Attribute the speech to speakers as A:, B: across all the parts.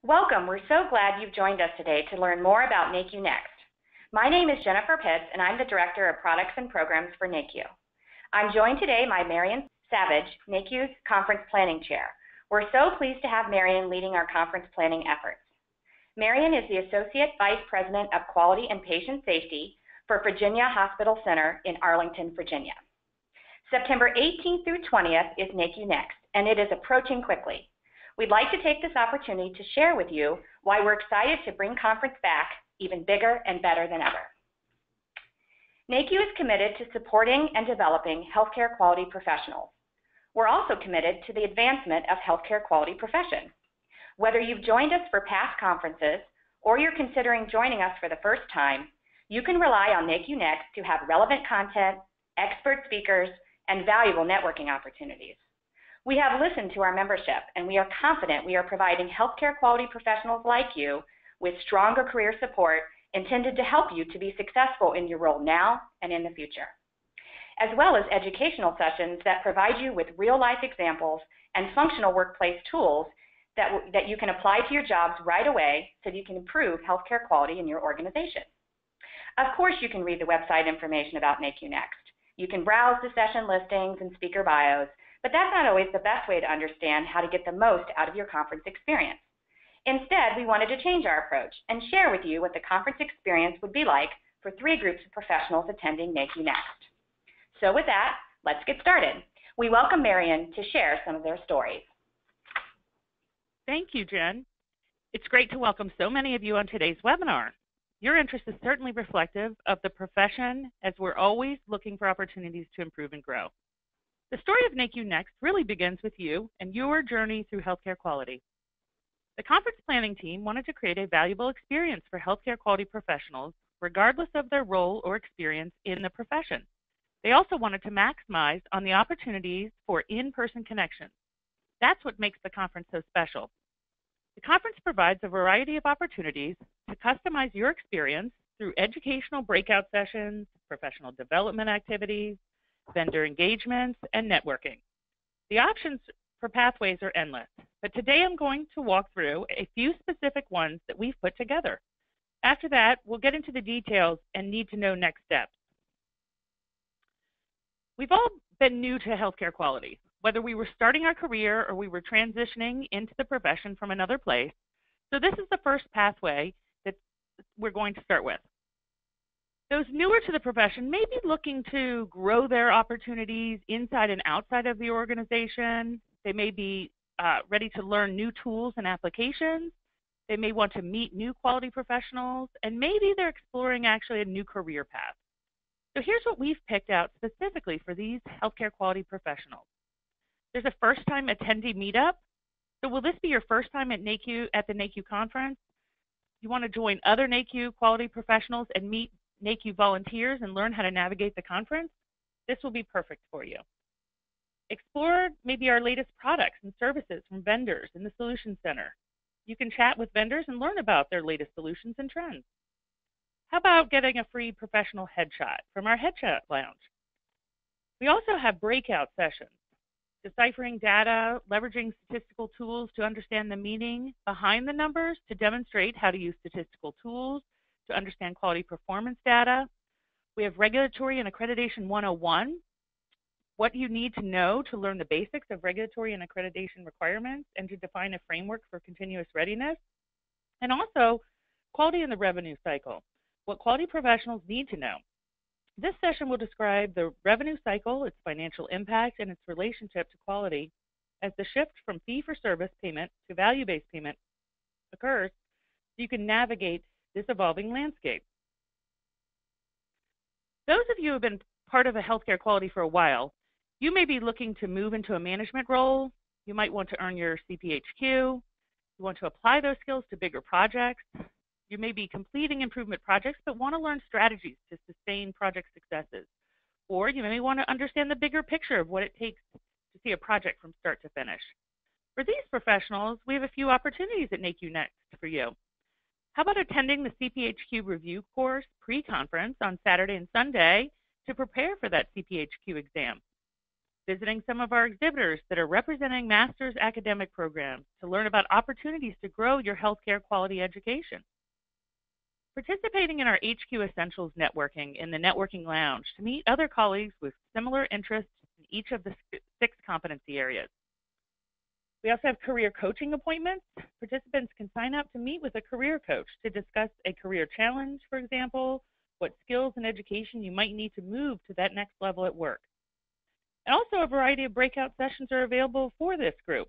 A: Welcome. We're so glad you've joined us today to learn more about NAHQ Next. My name is Jennifer Pitts, and I'm the Director of Products and Programs for NAHQ. I'm joined today by Marion Savage, NAHQ's Conference Planning Chair. We're so pleased to have Marion leading our conference planning efforts. Marion is the Associate Vice President of Quality and Patient Safety for Virginia Hospital Center in Arlington, Virginia. September 18th through 20th is NAHQ Next, and it is approaching quickly. We'd like to take this opportunity to share with you why we're excited to bring conference back even bigger and better than ever. NAHQ is committed to supporting and developing healthcare quality professionals. We're also committed to the advancement of healthcare quality profession. Whether you've joined us for past conferences or you're considering joining us for the first time, you can rely on NAHQ Next to have relevant content, expert speakers, and valuable networking opportunities. We have listened to our membership, and we are confident we are providing healthcare quality professionals like you with stronger career support intended to help you to be successful in your role now and in the future, as well as educational sessions that provide you with real-life examples and functional workplace tools that you can apply to your jobs right away so that you can improve healthcare quality in your organization. Of course, you can read the website information about NAHQ Next. You can browse the session listings and speaker bios, but that's not always the best way to understand how to get the most out of your conference experience. Instead, we wanted to change our approach and share with you what the conference experience would be like for 3 groups of professionals attending NAHQ Next. So with that, let's get started. We welcome Marion to share some of their stories.
B: Thank you, Jen. It's great to welcome so many of you on today's webinar. Your interest is certainly reflective of the profession, as we're always looking for opportunities to improve and grow. The story of NAHQ Next really begins with you and your journey through healthcare quality. The conference planning team wanted to create a valuable experience for healthcare quality professionals, regardless of their role or experience in the profession. They also wanted to maximize on the opportunities for in-person connections. That's what makes the conference so special. The conference provides a variety of opportunities to customize your experience through educational breakout sessions, professional development activities, vendor engagements, and networking. The options for pathways are endless, but today I'm going to walk through a few specific ones that we've put together. After that, we'll get into the details and need to know next steps. We've all been new to healthcare quality, whether we were starting our career or we were transitioning into the profession from another place. So this is the first pathway that we're going to start with. Those newer to the profession may be looking to grow their opportunities inside and outside of the organization. They may be ready to learn new tools and applications. They may want to meet new quality professionals, and maybe they're exploring actually a new career path. So here's what we've picked out specifically for these healthcare quality professionals. There's a first-time attendee meetup. So will this be your first time at the NAHQ conference? You want to join other NAHQ quality professionals and meet NAHQ volunteers and learn how to navigate the conference? This will be perfect for you. Explore maybe our latest products and services from vendors in the Solutions Center. You can chat with vendors and learn about their latest solutions and trends. How about getting a free professional headshot from our Headshot Lounge? We also have breakout sessions, deciphering data, leveraging statistical tools to understand the meaning behind the numbers, to demonstrate how to use statistical tools, to understand quality performance data. We have Regulatory and Accreditation 101, what you need to know to learn the basics of regulatory and accreditation requirements and to define a framework for continuous readiness. And also, quality in the revenue cycle, what quality professionals need to know. This session will describe the revenue cycle, its financial impact, and its relationship to quality as the shift from fee-for-service payment to value-based payment occurs, so you can navigate this evolving landscape. Those of you who have been part of a healthcare quality for a while, you may be looking to move into a management role. You might want to earn your CPHQ. You want to apply those skills to bigger projects. You may be completing improvement projects but want to learn strategies to sustain project successes. Or you may want to understand the bigger picture of what it takes to see a project from start to finish. For these professionals, we have a few opportunities at NAHQ Next for you. How about attending the CPHQ review course pre-conference on Saturday and Sunday to prepare for that CPHQ exam? visiting some of our exhibitors that are representing master's academic programs to learn about opportunities to grow your healthcare quality education. Participating in our HQ Essentials networking in the Networking Lounge to meet other colleagues with similar interests in each of the 6 competency areas. We also have career coaching appointments. Participants can sign up to meet with a career coach to discuss a career challenge, for example, what skills and education you might need to move to that next level at work. And also a variety of breakout sessions are available for this group.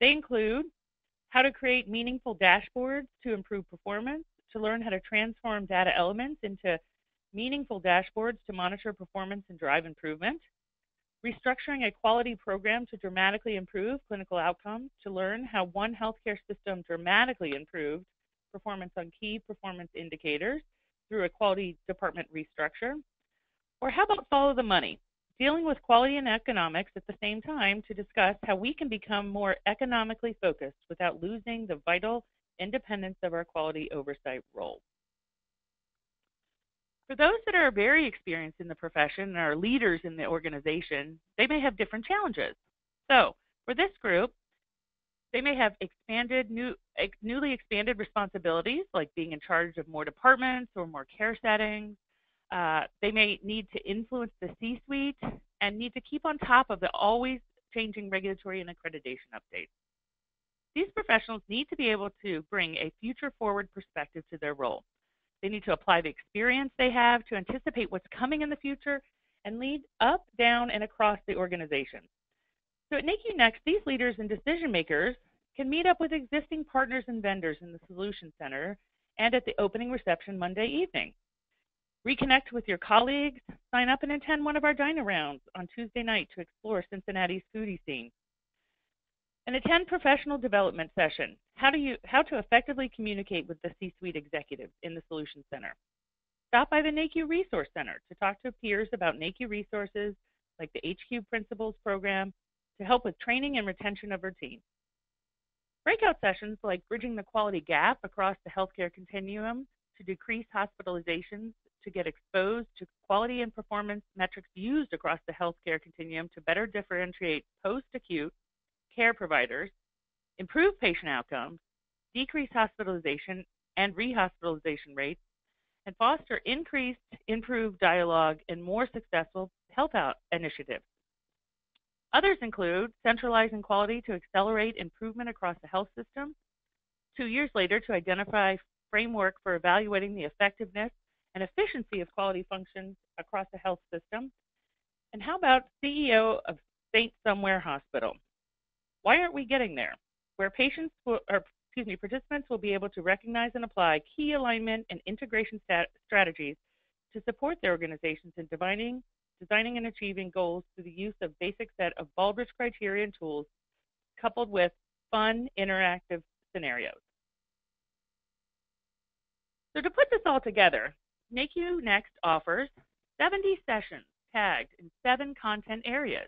B: They include how to create meaningful dashboards to improve performance, to learn how to transform data elements into meaningful dashboards to monitor performance and drive improvement, restructuring a quality program to dramatically improve clinical outcomes, to learn how one healthcare system dramatically improved performance on key performance indicators through a quality department restructure, or how about follow the money, dealing with quality and economics at the same time to discuss how we can become more economically focused without losing the vital independence of our quality oversight role. For those that are very experienced in the profession and are leaders in the organization, they may have different challenges. So for this group, they may have newly expanded responsibilities, like being in charge of more departments or more care settings. They may need to influence the C-suite and need to keep on top of the always changing regulatory and accreditation updates. These professionals need to be able to bring a future-forward perspective to their role. They need to apply the experience they have to anticipate what's coming in the future and lead up, down, and across the organization. So at NAHQ Next, these leaders and decision makers can meet up with existing partners and vendors in the Solution Center and at the opening reception Monday evening. Reconnect with your colleagues, sign up and attend one of our dine-arounds on Tuesday night to explore Cincinnati's foodie scene. And attend professional development session, how to effectively communicate with the C-suite executives in the Solution Center. Stop by the NAHQ Resource Center to talk to peers about NAHQ resources like the HQ Principles Program to help with training and retention of our team. Breakout sessions like bridging the quality gap across the healthcare continuum to decrease hospitalizations, to get exposed to quality and performance metrics used across the healthcare continuum to better differentiate post-acute care providers, improve patient outcomes, decrease hospitalization and rehospitalization rates, and foster improved dialogue and more successful health initiatives. Others include centralizing quality to accelerate improvement across the health system, 2 years later to identify framework for evaluating the effectiveness and efficiency of quality functions across the health system, and how about CEO of St. Somewhere Hospital? Why aren't we getting there? Where participants will be able to recognize and apply key alignment and integration strategies to support their organizations in designing and achieving goals through the use of basic set of Baldrige criteria and tools coupled with fun, interactive scenarios. So to put this all together, NAHQ Next offers 70 sessions tagged in 7 content areas,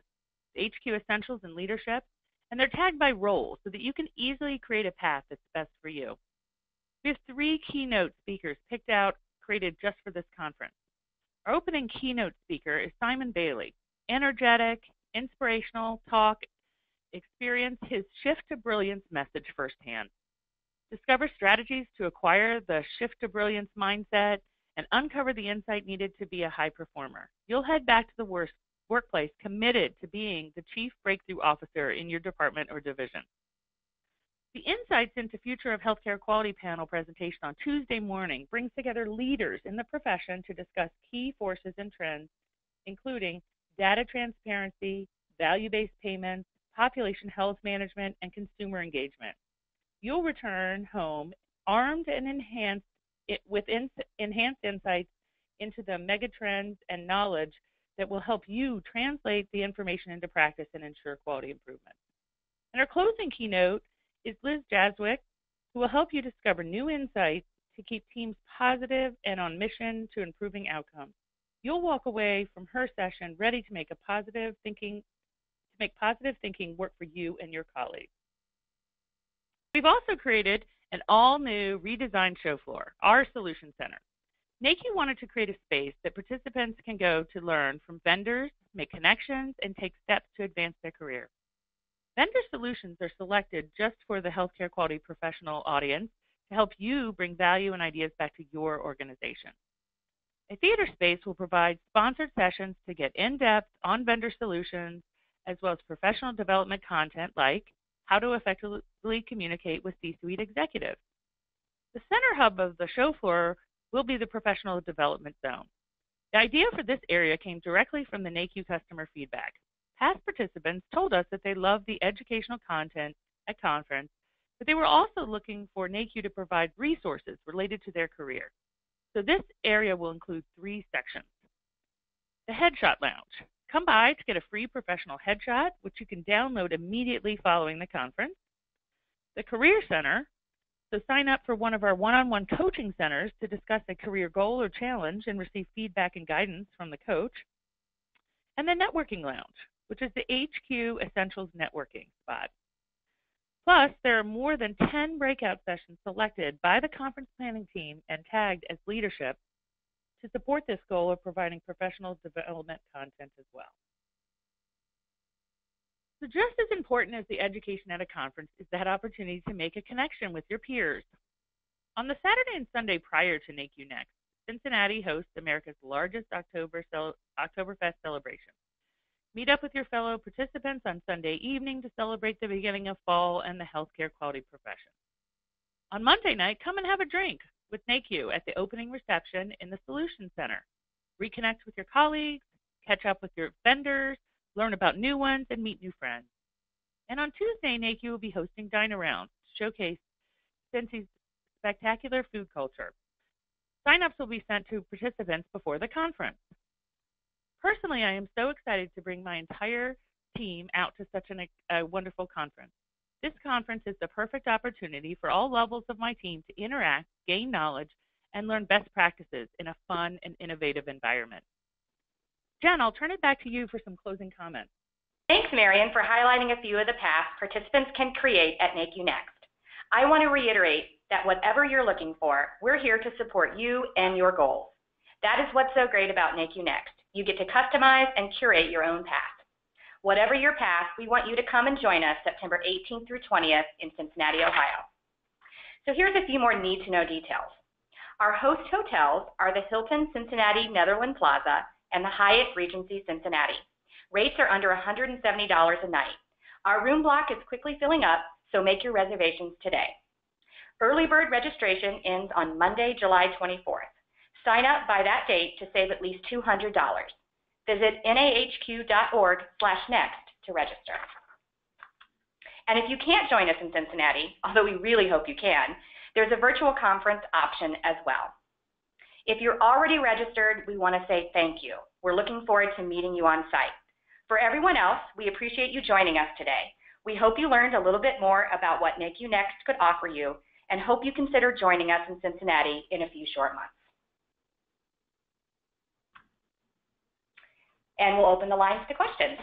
B: HQ Essentials and Leadership, and they're tagged by role so that you can easily create a path that's best for you. We have 3 keynote speakers picked out, created just for this conference. Our opening keynote speaker is Simon Bailey, energetic, inspirational talk, experience his shift to brilliance message firsthand. Discover strategies to acquire the shift to brilliance mindset and uncover the insight needed to be a high performer. You'll head back to the workplace committed to being the chief breakthrough officer in your department or division. The Insights into Future of Healthcare Quality panel presentation on Tuesday morning brings together leaders in the profession to discuss key forces and trends, including data transparency, value-based payments, population health management, and consumer engagement. You'll return home armed and enhanced insights into the megatrends and knowledge that will help you translate the information into practice and ensure quality improvement. And our closing keynote is Liz Jaswick, who will help you discover new insights to keep teams positive and on mission to improving outcomes. You'll walk away from her session ready to make positive thinking work for you and your colleagues. We've also created an all-new redesigned show floor, our Solution Center. NAHQ wanted to create a space that participants can go to learn from vendors, make connections, and take steps to advance their career. Vendor solutions are selected just for the healthcare quality professional audience to help you bring value and ideas back to your organization. A theater space will provide sponsored sessions to get in-depth on vendor solutions, as well as professional development content like how to effectively communicate with C-suite executives. The center hub of the show floor will be the professional development zone. The idea for this area came directly from the NAHQ customer feedback. Past participants told us that they loved the educational content at conference, but they were also looking for NAHQ to provide resources related to their career. So this area will include 3 sections. The Headshot Lounge. Come by to get a free professional headshot, which you can download immediately following the conference. The Career Center. So sign up for one of our one-on-one coaching centers to discuss a career goal or challenge and receive feedback and guidance from the coach. And the Networking Lounge, which is the HQ Essentials networking spot. Plus, there are more than 10 breakout sessions selected by the conference planning team and tagged as leadership to support this goal of providing professional development content as well. So just as important as the education at a conference is that opportunity to make a connection with your peers. On the Saturday and Sunday prior to NAHQ Next, Cincinnati hosts America's largest Oktoberfest celebration. Meet up with your fellow participants on Sunday evening to celebrate the beginning of fall and the healthcare quality profession. On Monday night, come and have a drink with NAHQ at the opening reception in the Solutions Center. Reconnect with your colleagues, catch up with your vendors, learn about new ones, and meet new friends. And on Tuesday, NAHQ will be hosting Dine-Arounds to showcase Cincy's spectacular food culture. Sign-ups will be sent to participants before the conference. Personally, I am so excited to bring my entire team out to such a wonderful conference. This conference is the perfect opportunity for all levels of my team to interact, gain knowledge, and learn best practices in a fun and innovative environment. Jen, I'll turn it back to you for some closing comments.
A: Thanks, Marion, for highlighting a few of the paths participants can create at NAHQ Next. I want to reiterate that whatever you're looking for, we're here to support you and your goals. That is what's so great about NAHQ Next. You get to customize and curate your own path. Whatever your path, we want you to come and join us September 18th through 20th in Cincinnati, Ohio. So here's a few more need-to-know details. Our host hotels are the Hilton Cincinnati Netherland Plaza and the Hyatt Regency Cincinnati. Rates are under $170 a night. Our room block is quickly filling up, so make your reservations today. Early bird registration ends on Monday, July 24th. Sign up by that date to save at least $200. Visit nahq.org/next to register. And if you can't join us in Cincinnati, although we really hope you can, there's a virtual conference option as well. If you're already registered, we want to say thank you. We're looking forward to meeting you on site. For everyone else, we appreciate you joining us today. We hope you learned a little bit more about what NAHQ Next could offer you and hope you consider joining us in Cincinnati in a few short months. And we'll open the lines to questions.